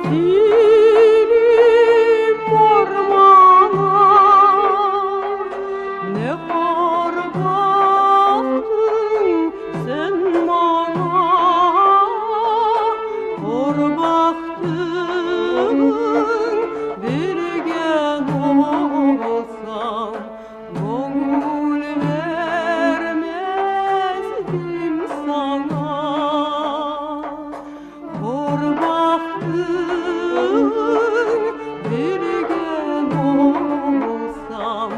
Karanfilim ormana, ne kar baktın sen bana, kar baktın bir gen olsam, gönül vermezdim sana. Kar baktın bir gen olsam,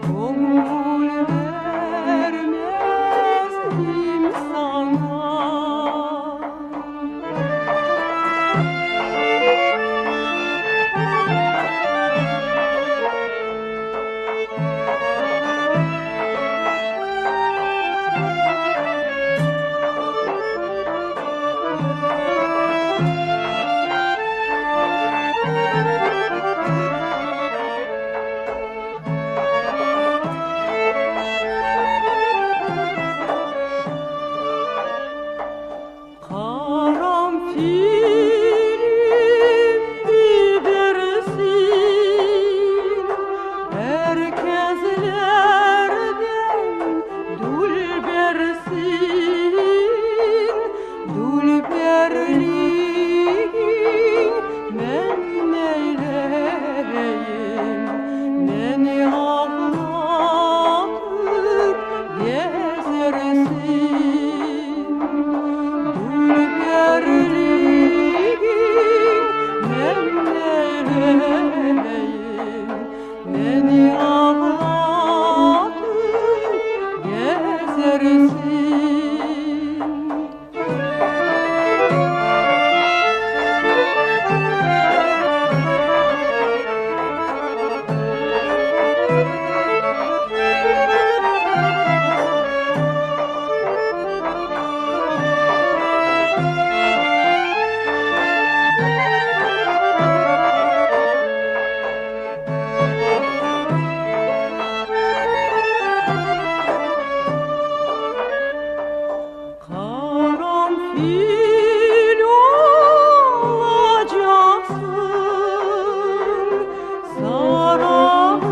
gönül vermezdim sana. Karanfilim gidersin, herkeslerden dülbersin. Dülberliğin men neyleyim, beni ağlatıp gezersin. Beni ağlatıp gezersin. Karanfil olacaksın, sararıp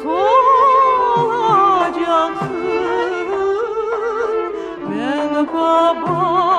solacaksın. Ben baba